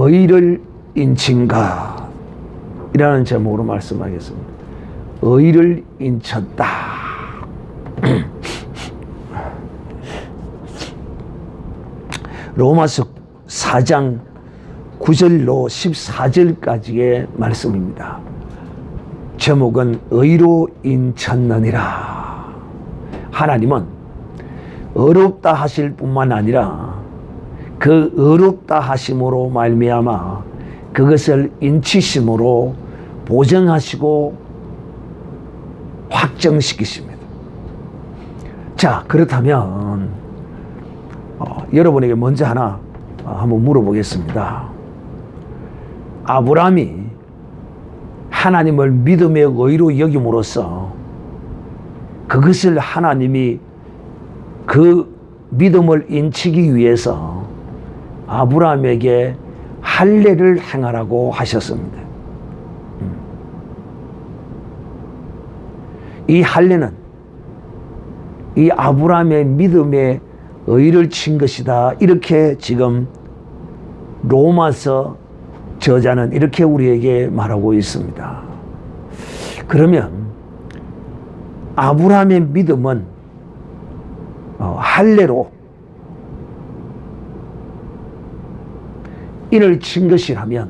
의를 인친가 이라는 제목으로 말씀하겠습니다. 의를 인쳤다. 로마서 4장 9절로 14절까지의 말씀입니다. 제목은 의로 인쳤느니라. 하나님은 의롭다 하실 뿐만 아니라 그 의롭다 하심으로 말미암아 그것을 인치심으로 보정하시고 확정시키십니다. 자, 그렇다면 여러분에게 먼저 하나 한번 물어보겠습니다. 아브라함이 하나님을 믿음의 의로 여김으로써 그것을 하나님이 그 믿음을 인치기 위해서 아브라함에게 할례를 행하라고 하셨습니다. 이 할례는 이 아브라함의 믿음의 의를 친 것이다. 이렇게 지금 로마서 저자는 이렇게 우리에게 말하고 있습니다. 그러면 아브라함의 믿음은 할례로 인을 친 것이라면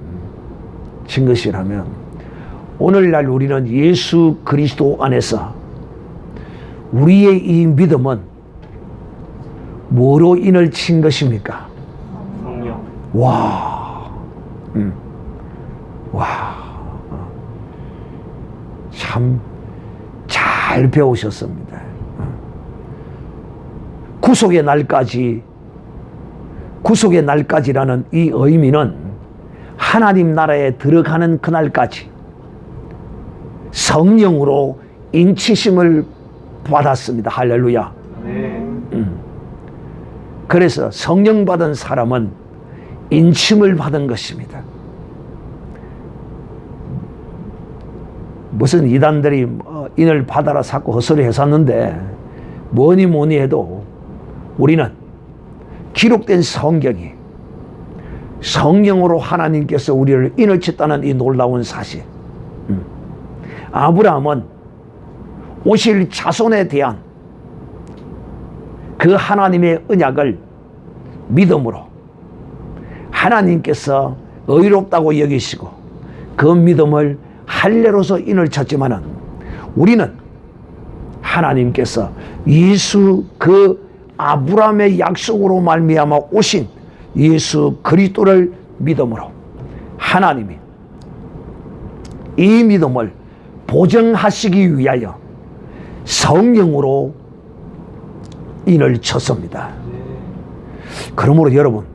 오늘날 우리는 예수 그리스도 안에서 우리의 이 믿음은 뭐로 인을 친 것입니까? 성령. 참 잘 배우셨습니다. 구속의 날까지라는 이 의미는 하나님 나라에 들어가는 그날까지 성령으로 인치심을 받았습니다. 할렐루야. 네. 그래서 성령 받은 사람은 인침을 받은 것입니다. 무슨 이단들이 인을 받아라 자꾸 헛소리 했었는데 뭐니 해도 우리는 기록된 성경이 성령으로 하나님께서 우리를 인을 쳤다는 이 놀라운 사실. 아브라함은 오실 자손에 대한 그 하나님의 언약을 믿음으로 하나님께서 의롭다고 여기시고 그 믿음을 할례로서 인을 쳤지만은 우리는 하나님께서 예수 그 아브라함의 약속으로 말미암아 오신 예수 그리스도를 믿음으로 하나님이 이 믿음을 보정하시기 위하여 성령으로 인을 쳤습니다. 그러므로 여러분,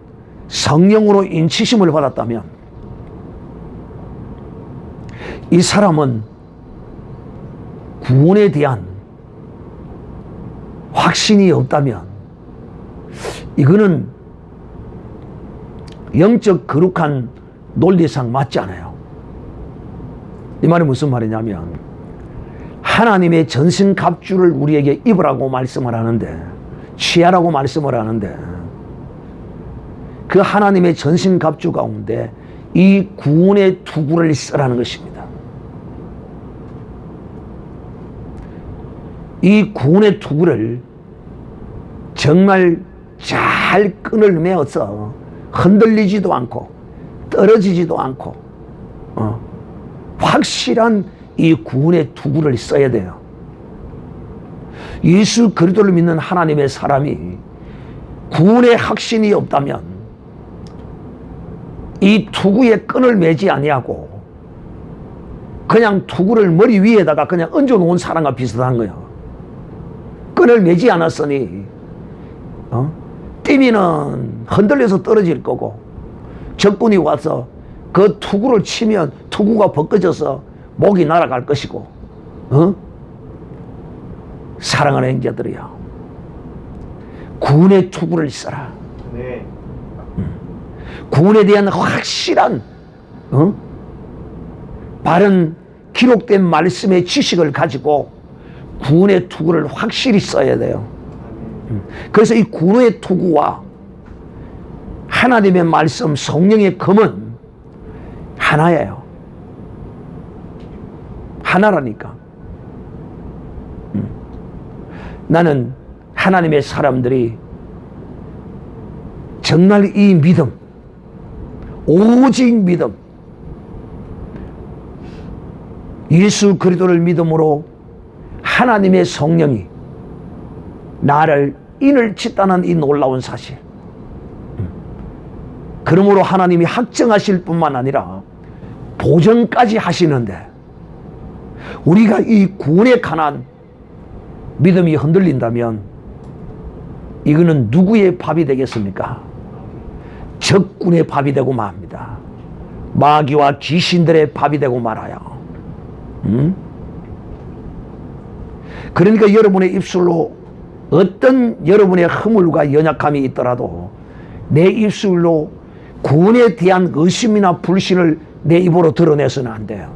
성령으로 인치심을 받았다면 이 사람은 구원에 대한 확신이 없다면 이거는 영적 거룩한 논리상 맞지 않아요. 이 말이 무슨 말이냐면 하나님의 전신갑주를 우리에게 입으라고 말씀을 하는데, 취하라고 말씀을 하는데 그 하나님의 전신갑주 가운데 이 구원의 투구를 쓰라는 것입니다. 이 구원의 투구를 정말 잘 끈을 메어서 흔들리지도 않고 떨어지지도 않고 확실한 이 구원의 투구를 써야 돼요. 예수 그리스도를 믿는 하나님의 사람이 구원의 확신이 없다면 이 투구에 끈을 매지 아니하고 그냥 투구를 머리 위에다가 그냥 얹어 놓은 사람과 비슷한 거예요. 끈을 매지 않았으니 뛰면은 흔들려서 떨어질 거고 적군이 와서 그 투구를 치면 투구가 벗겨져서 목이 날아갈 것이고 사랑하는 형제들이야, 구원의 투구를 써라. 네. 구원에 대한 확실한 바른 기록된 말씀의 지식을 가지고 구원의 투구를 확실히 써야 돼요. 그래서 이 구원의 투구와 하나님의 말씀 성령의 검은 하나예요. 하나라니까. 나는 하나님의 사람들이 정말 이 믿음, 오직 믿음, 예수 그리스도를 믿음으로 하나님의 성령이 나를 인을 짓다는 이 놀라운 사실, 그러므로 하나님이 확정하실 뿐만 아니라 보증까지 하시는데, 우리가 이 구원에 관한 믿음이 흔들린다면 이거는 누구의 밥이 되겠습니까? 적군의 밥이 되고 맙니다. 마귀와 귀신들의 밥이 되고 말아요. 그러니까 여러분의 입술로 어떤 여러분의 허물과 연약함이 있더라도 내 입술로 구원에 대한 의심이나 불신을 내 입으로 드러내서는 안 돼요.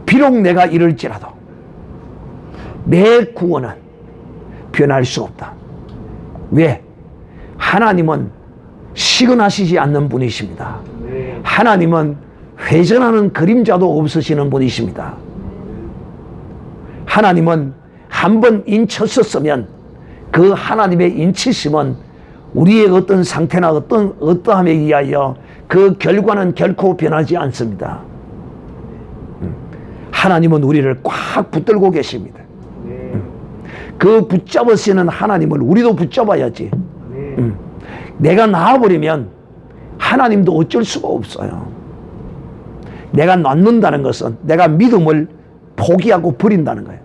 비록 내가 이럴지라도 내 구원은 변할 수 없다. 왜? 하나님은 시근하시지 않는 분이십니다. 하나님은 회전하는 그림자도 없으시는 분이십니다. 하나님은 한번 인쳤었으면 그 하나님의 인치심은 우리의 어떤 상태나 어떠함에 의하여 그 결과는 결코 변하지 않습니다. 하나님은 우리를 꽉 붙들고 계십니다. 그 붙잡으시는 하나님을 우리도 붙잡아야지. 내가 나와버리면 하나님도 어쩔 수가 없어요. 내가 놨는다는 것은 내가 믿음을 포기하고 버린다는 거예요.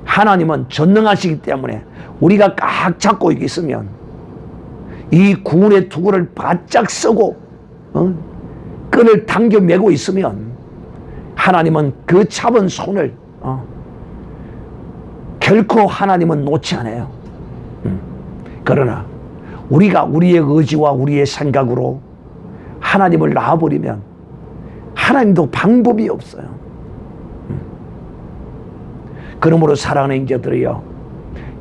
하나님은 전능하시기 때문에 우리가 꽉 잡고 있으면 이 구원의 투구를 바짝 쓰고 끈을 당겨 매고 있으면 하나님은 그 잡은 손을 결코 하나님은 놓지 않아요. 그러나 우리가 우리의 의지와 우리의 생각으로 하나님을 놔버리면 하나님도 방법이 없어요. 그러므로 사랑하는 형제들이여,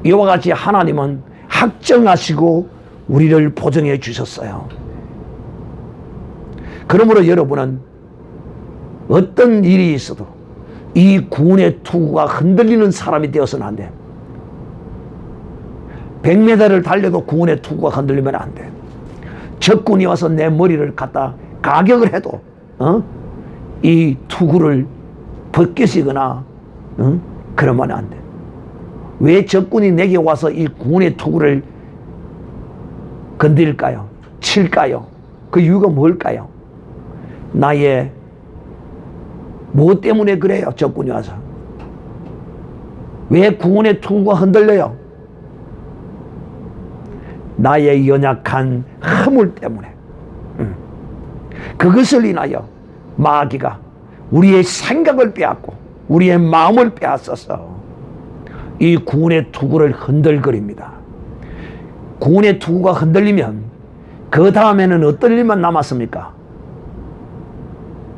이와 같이 하나님은 확정하시고 우리를 보증해 주셨어요. 그러므로 여러분은 어떤 일이 있어도 이 구원의 투구가 흔들리는 사람이 되어서는 안 돼. 100m를 달려도 구원의 투구가 흔들리면 안 돼. 적군이 와서 내 머리를 갖다 가격을 해도 이 투구를 벗겨지거나 그러면 안 돼. 왜 적군이 내게 와서 이 구원의 투구를 건드릴까요? 칠까요? 그 이유가 뭘까요? 나의 뭐 때문에 그래요? 적군이 와서 왜 구원의 투구가 흔들려요? 나의 연약한 허물 때문에. 그것을 인하여 마귀가 우리의 생각을 빼앗고 우리의 마음을 빼앗아서 이 구원의 투구를 흔들거립니다. 구원의 투구가 흔들리면 그 다음에는 어떤 일만 남았습니까?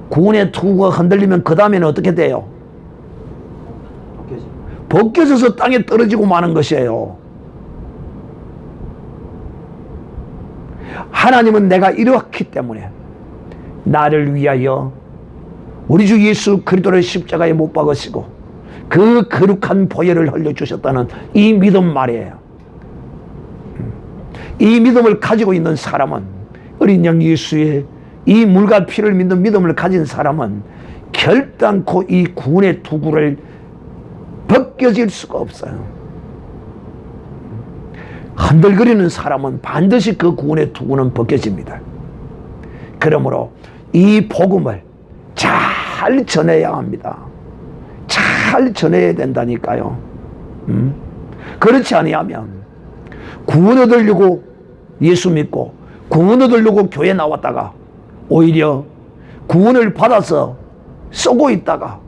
구원의 투구가 흔들리면 그 다음에는 어떻게 돼요? 벗겨져서 땅에 떨어지고 마는 것이에요. 하나님은 내가 이렇기 때문에 나를 위하여 우리 주 예수 그리스도를 십자가에 못 박으시고 그 거룩한 보혈을 흘려주셨다는 이 믿음 말이에요. 이 믿음을 가지고 있는 사람은, 어린 양 예수의 이 물과 피를 믿는 믿음을 가진 사람은 결단코 이 구원의 투구를 벗겨질 수가 없어요. 흔들거리는 사람은 반드시 그 구원의 투구는 벗겨집니다. 그러므로 이 복음을 잘 전해야 합니다. 잘 전해야 된다니까요. 그렇지 아니하면 구원 얻으려고 예수 믿고 구원 얻으려고 교회 나왔다가 오히려 구원을 받아서 쏘고 있다가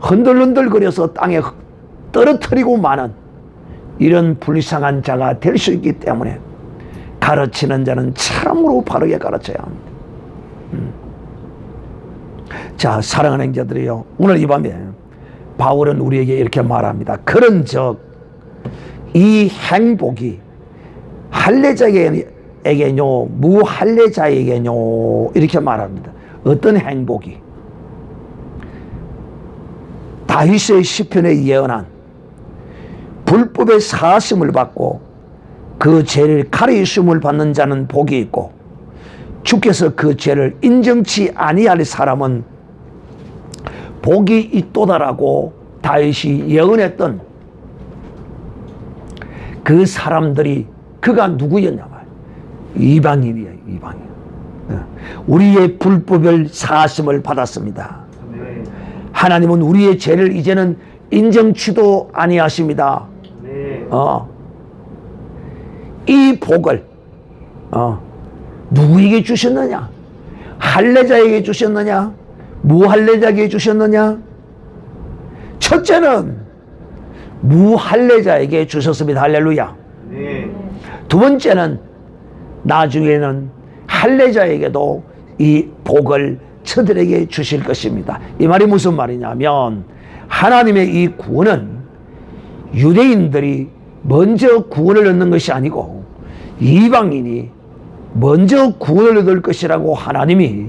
흔들흔들거려서 땅에 떨어뜨리고 마는 이런 불쌍한 자가 될 수 있기 때문에 가르치는 자는 참으로 바르게 가르쳐야 합니다. 자, 사랑하는 형제들이요, 오늘 이 밤에 바울은 우리에게 이렇게 말합니다. 그런즉 이 행복이 할례자에게는 무할례자에게뇨 무할례자에게뇨 이렇게 말합니다. 어떤 행복이? 다윗의 시편에 예언한 불법의 사하심을 받고 그 죄를 가리심을 받는 자는 복이 있고 주께서 그 죄를 인정치 아니할 사람은 복이 있도다라고 다윗이 예언했던 그 사람들이 그가 누구였냐면 이방인이에요. 이방인. 우리의 불법을 사하심을 받았습니다. 네. 하나님은 우리의 죄를 이제는 인정치도 아니하십니다. 네. 이 복을 누구에게 주셨느냐? 할례자에게 주셨느냐? 무할례자에게 주셨느냐? 첫째는 무할례자에게 주셨습니다. 할렐루야. 네. 두 번째는 나중에는 할례자에게도 이 복을 저들에게 주실 것입니다. 이 말이 무슨 말이냐면 하나님의 이 구원은 유대인들이 먼저 구원을 얻는 것이 아니고 이방인이 먼저 구원을 얻을 것이라고 하나님이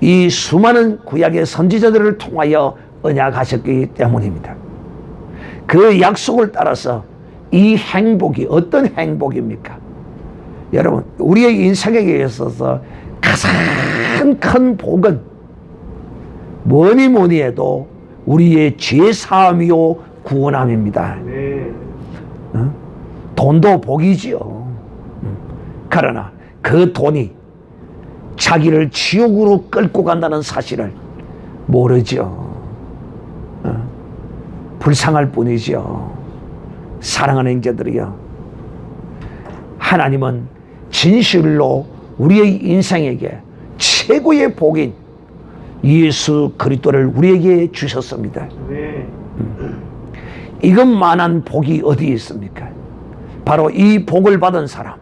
이 수많은 구약의 선지자들을 통하여 언약하셨기 때문입니다. 그 약속을 따라서 이 행복이 어떤 행복입니까? 여러분, 우리의 인생에 있어서 가장 큰 복은 뭐니 해도 우리의 죄사함이요 구원함입니다. 네. 돈도 복이지요. 그러나 그 돈이 자기를 지옥으로 끌고 간다는 사실을 모르죠. 불쌍할 뿐이죠. 사랑하는 형제들이요, 하나님은 진실로 우리의 인생에게 최고의 복인 예수 그리스도를 우리에게 주셨습니다. 네. 이것만한 복이 어디 있습니까? 바로 이 복을 받은 사람,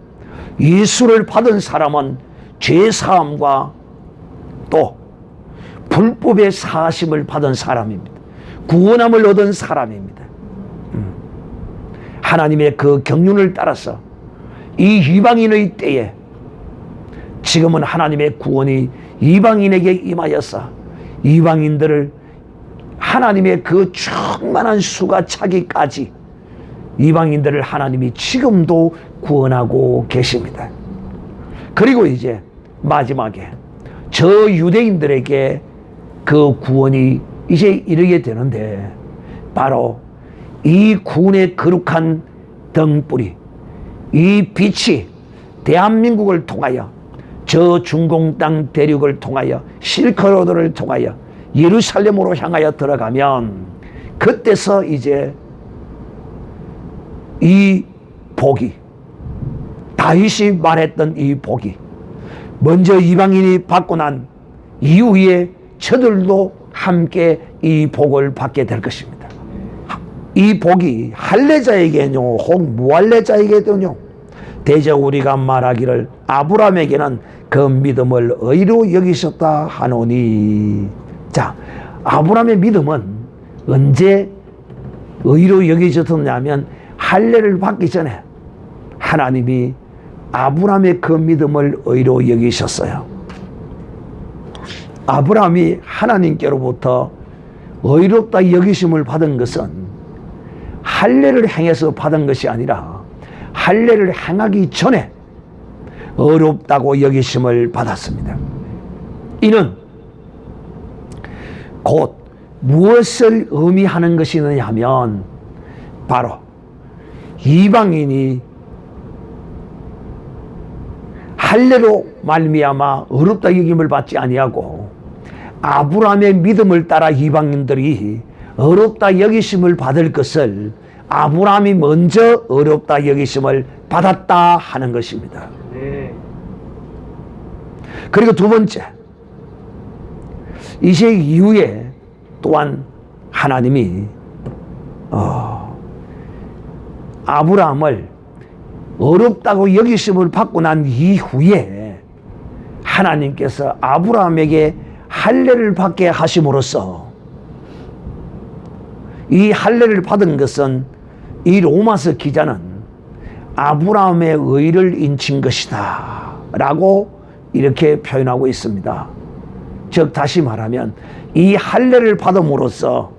예수를 받은 사람은 죄사함과 또 불법의 사하심을 받은 사람입니다. 구원함을 얻은 사람입니다. 하나님의 그 경륜을 따라서 이 이방인의 때에 지금은 하나님의 구원이 이방인에게 임하여서 이방인들을 하나님의 그 충만한 수가 차기까지 이방인들을 하나님이 지금도 구원하고 계십니다. 그리고 이제 마지막에 저 유대인들에게 그 구원이 이제 이르게 되는데 바로 이 구원의 거룩한 등불이, 이 빛이 대한민국을 통하여 저 중공 땅 대륙을 통하여 실크로드를 통하여 예루살렘으로 향하여 들어가면 그때서 이제 이 복이, 다윗이 말했던 이 복이 먼저 이방인이 받고 난 이후에 저들도 함께 이 복을 받게 될 것입니다. 이 복이 할례자에게뇨 혹 무할례자에게도뇨 대저 우리가 말하기를 아브라함에게는 그 믿음을 의로 여기셨다 하노니. 자, 아브라함의 믿음은 언제 의로 여기셨느냐면 할례를 받기 전에 하나님이 아브라함의 그 믿음을 의로 여기셨어요. 아브라함이 하나님께로부터 의롭다 여기심을 받은 것은 할례를 행해서 받은 것이 아니라 할례를 행하기 전에 의롭다고 여기심을 받았습니다. 이는 곧 무엇을 의미하는 것이느냐 하면 바로 이방인이 할례로 말미암아 의롭다 여김을 받지 아니하고 아브라함의 믿음을 따라 이방인들이 의롭다 여기심을 받을 것을 아브라함이 먼저 의롭다 여기심을 받았다 하는 것입니다. 네. 그리고 두 번째, 이세 이후에 또한 하나님이 아브라함을 어렵다고 여기심을 받고 난 이후에 하나님께서 아브라함에게 할례를 받게 하심으로써 이 할례를 받은 것은 이 로마서 기자는 아브라함의 의를 인친 것이다. 라고 이렇게 표현하고 있습니다. 즉 다시 말하면 이 할례를 받음으로써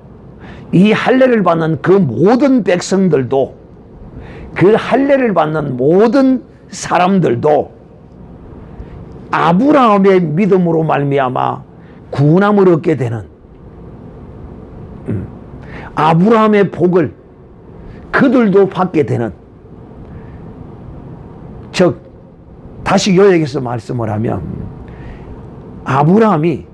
이 할례를 받는 그 모든 백성들도, 그 할례를 받는 모든 사람들도 아브라함의 믿음으로 말미암아 구원함을 얻게 되는, 아브라함의 복을 그들도 받게 되는, 즉 다시 요약해서 말씀을 하면 아브라함이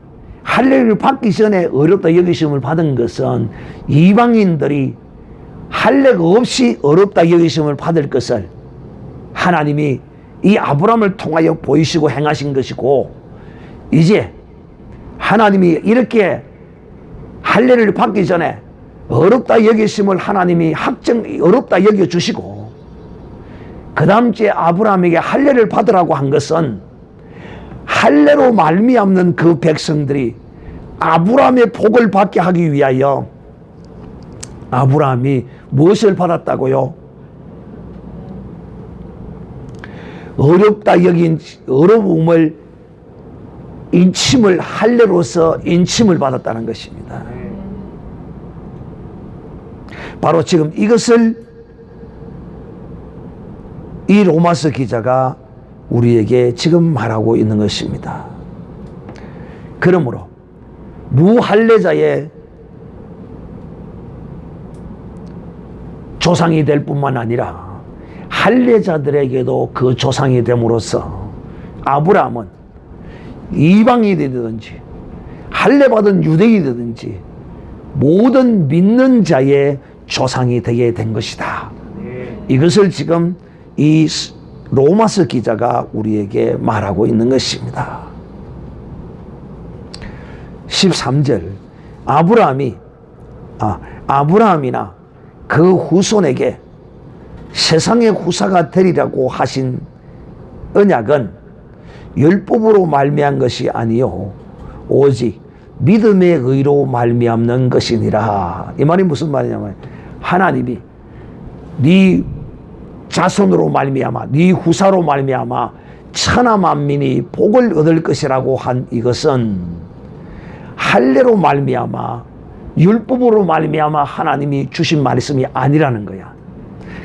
할례를 받기 전에 어렵다 여기심을 받은 것은 이방인들이 할례가 없이 어렵다 여기심을 받을 것을 하나님이 이 아브라함을 통하여 보이시고 행하신 것이고, 이제 하나님이 이렇게 할례를 받기 전에 어렵다 여기심을 하나님이 어렵다 여겨주시고, 그 다음 주에 아브라함에게 할례를 받으라고 한 것은 할례로 말미암는 그 백성들이 아브라함의 복을 받게 하기 위하여 아브라함이 무엇을 받았다고요? 어렵다 여긴 어려움을 인침을, 할례로서 인침을 받았다는 것입니다. 바로 지금 이것을 이 로마서 기자가 우리에게 지금 말하고 있는 것입니다. 그러므로 무할례자의 조상이 될 뿐만 아니라 할례자들에게도 그 조상이 됨으로써 아브라함은 이방이 되든지 할례받은 유대인이든지 모든 믿는 자의 조상이 되게 된 것이다. 이것을 지금 이 로마서 기자가 우리에게 말하고 있는 것입니다. 13절 아브라함이나 그 후손에게 세상의 후사가 되리라고 하신 언약은 율법으로 말미암은 것이 아니요 오직 믿음의 의로 말미암는 것이니라. 이 말이 무슨 말이냐면 하나님이 네 자손으로 말미암아, 네 후사로 말미암아 천하 만민이 복을 얻을 것이라고 한 이것은 할례로 말미암아, 율법으로 말미암아 하나님이 주신 말씀이 아니라는 거야.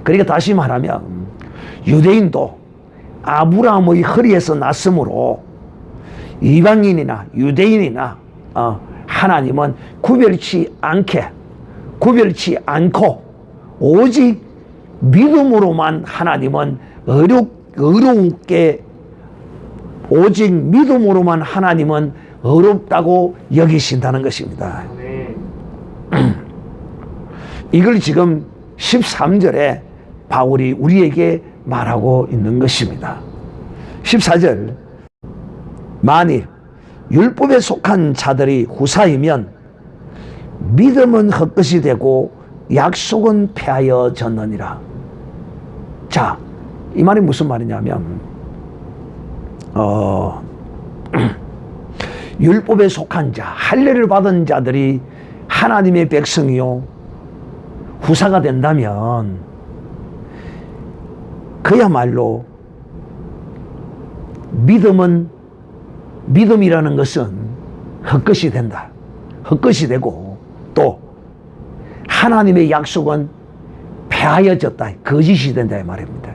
그러니까 다시 말하면 유대인도 아브라함의 허리에서 났으므로 이방인이나 유대인이나 하나님은 구별치 않고 오직 믿음으로만 하나님은 어렵게 오직 믿음으로만 하나님은 어렵다고 여기신다는 것입니다. 이걸 지금 13절에 바울이 우리에게 말하고 있는 것입니다. 14절 만일 율법에 속한 자들이 후사이면 믿음은 헛것이 되고 약속은 폐하여졌느니라. 자, 이 말이 무슨 말이냐면 율법에 속한 자, 할례를 받은 자들이 하나님의 백성이요 후사가 된다면 그야말로 믿음이라는 것은 헛것이 된다. 헛것이 되고 또 하나님의 약속은 폐하여졌다. 거짓이 된다 이 말입니다.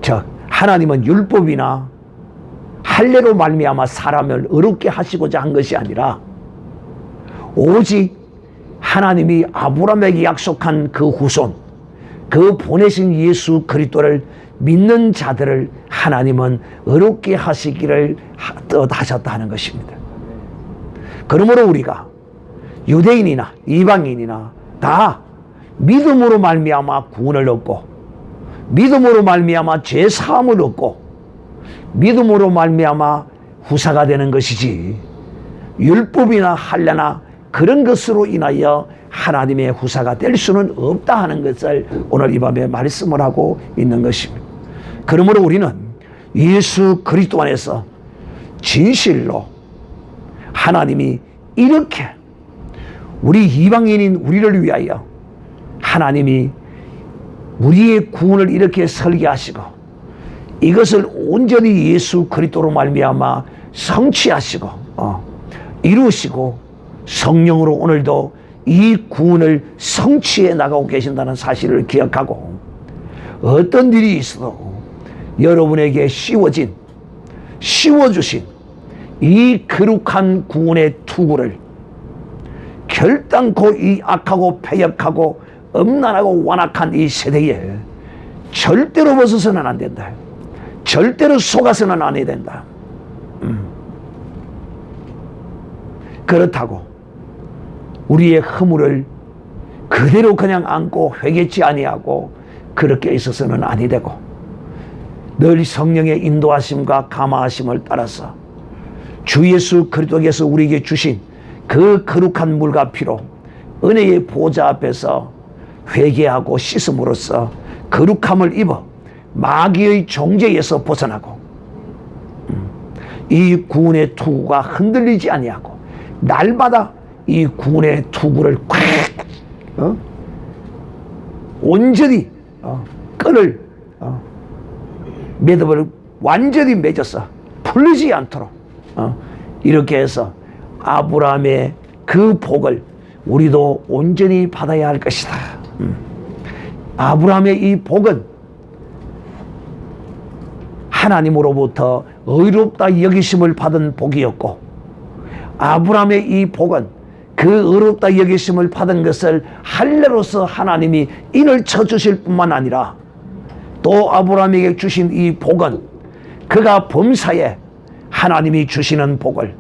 즉 하나님은 율법이나 할례로 말미암아 사람을 어렵게 하시고자 한 것이 아니라 오직 하나님이 아브라함에게 약속한 그 후손, 그 보내신 예수 그리스도를 믿는 자들을 하나님은 어렵게 하시기를 뜻하셨다 하는 것입니다. 그러므로 우리가 유대인이나 이방인이나 다 믿음으로 말미암아 구원을 얻고 믿음으로 말미암아 죄 사함을 얻고 믿음으로 말미암아 후사가 되는 것이지 율법이나 할례나 그런 것으로 인하여 하나님의 후사가 될 수는 없다 하는 것을 오늘 이 밤에 말씀을 하고 있는 것입니다. 그러므로 우리는 예수 그리스도 안에서 진실로 하나님이 이렇게 우리 이방인인 우리를 위하여 하나님이 우리의 구원을 이렇게 설계하시고 이것을 온전히 예수 그리스도로 말미암아 성취하시고 이루시고 성령으로 오늘도 이 구원을 성취해 나가고 계신다는 사실을 기억하고, 어떤 일이 있어도 여러분에게 씌워주신 이 거룩한 구원의 투구를 결단코 이 악하고 패역하고 음란하고 완악한 이 세대에 절대로 벗어서는 안 된다. 절대로 속아서는 안 해야 된다. 그렇다고 우리의 허물을 그대로 그냥 안고 회개치 아니하고 그렇게 있어서는 아니 되고, 늘 성령의 인도하심과 감화하심을 따라서 주 예수 그리스도께서 우리에게 주신 그 거룩한 물과 피로 은혜의 보좌 앞에서 회개하고 씻음으로써 거룩함을 입어 마귀의 종죄에서 벗어나고 이 구원의 투구가 흔들리지 아니하고 날마다 이 구원의 투구를 꽉 온전히 끈을 매듭을 완전히 맺어서 풀리지 않도록 이렇게 해서 아브라함의 그 복을 우리도 온전히 받아야 할 것이다. 아브라함의 이 복은 하나님으로부터 의롭다 여기심을 받은 복이었고, 아브라함의 이 복은 그 의롭다 여기심을 받은 것을 할례로서 하나님이 인을 쳐주실 뿐만 아니라, 또 아브라함에게 주신 이 복은 그가 범사에 하나님이 주시는 복을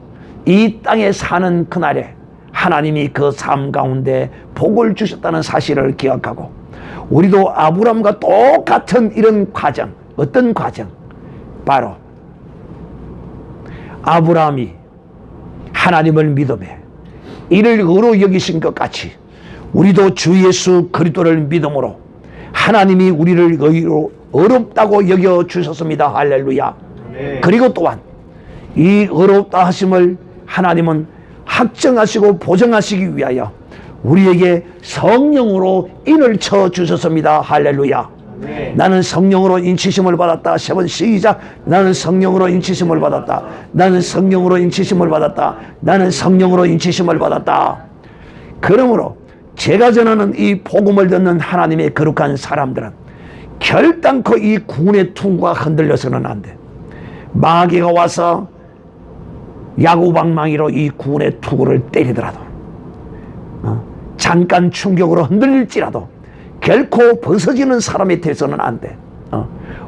이 땅에 사는 그날에 하나님이 그 삶 가운데 복을 주셨다는 사실을 기억하고, 우리도 아브라함과 똑같은 이런 과정, 어떤 과정? 바로 아브라함이 하나님을 믿음에 이를 의로 여기신 것 같이 우리도 주 예수 그리스도를 믿음으로 하나님이 우리를 의롭다고 여겨 주셨습니다. 할렐루야. 네. 그리고 또한 이 의롭다 하심을 하나님은 확정하시고 보정하시기 위하여 우리에게 성령으로 인을 쳐 주셨습니다. 할렐루야. 네. 나는 성령으로 인치심을 받았다. 세 번 시작. 나는 성령으로 인치심을 받았다. 나는 성령으로 인치심을 받았다. 나는 성령으로 인치심을 받았다. 그러므로 제가 전하는 이 복음을 듣는 하나님의 거룩한 사람들은 결단코 이 구원의 퉁과 흔들려서는 안 돼. 마귀가 와서 야구방망이로 이 구원의 투구를 때리더라도, 잠깐 충격으로 흔들릴지라도 결코 벗어지는 사람이 돼서는 안 돼.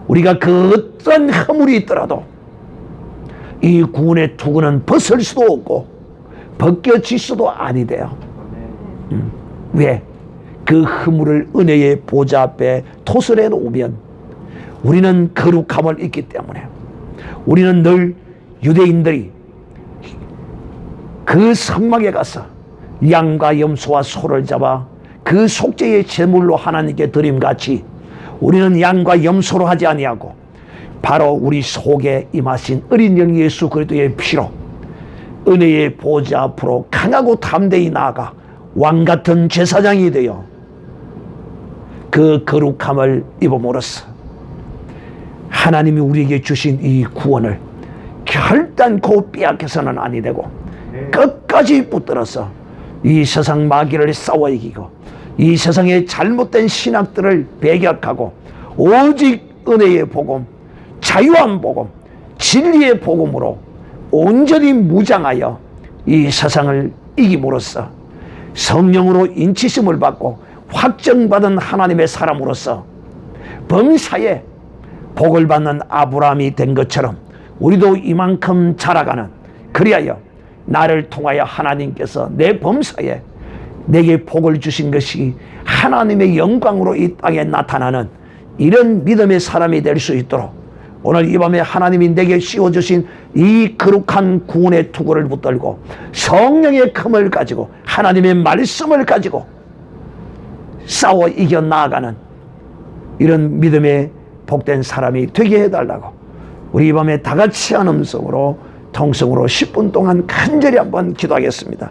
우리가 그 어떤 허물이 있더라도 이 구원의 투구는 벗을 수도 없고 벗겨질 수도 아니 돼요. 왜? 그 허물을 은혜의 보좌 앞에 토설해 놓으면 우리는 거룩함을 잊기 때문에, 우리는 늘 유대인들이 그 성막에 가서 양과 염소와 소를 잡아 그 속죄의 제물로 하나님께 드림같이 우리는 양과 염소로 하지 아니하고 바로 우리 속에 임하신 어린 영 예수 그리스도의 피로 은혜의 보좌 앞으로 강하고 담대히 나아가 왕같은 제사장이 되어 그 거룩함을 입음으로써 하나님이 우리에게 주신 이 구원을 결단코 빼앗겨서는 아니 되고 끝까지 붙들어서 이 세상 마귀를 싸워 이기고 이 세상의 잘못된 신학들을 배격하고 오직 은혜의 복음, 자유한 복음, 진리의 복음으로 온전히 무장하여 이 세상을 이김으로써 성령으로 인치심을 받고 확정받은 하나님의 사람으로서 범사에 복을 받는 아브라함이 된 것처럼 우리도 이만큼 자라가는, 그리하여 나를 통하여 하나님께서 내 범사에 내게 복을 주신 것이 하나님의 영광으로 이 땅에 나타나는 이런 믿음의 사람이 될 수 있도록 오늘 이 밤에 하나님이 내게 씌워주신 이 거룩한 구원의 투구를 붙들고 성령의 컴을 가지고 하나님의 말씀을 가지고 싸워 이겨나가는 이런 믿음의 복된 사람이 되게 해달라고 우리 이 밤에 다 같이 한 음성으로 통성으로 10분 동안 간절히 한번 기도하겠습니다.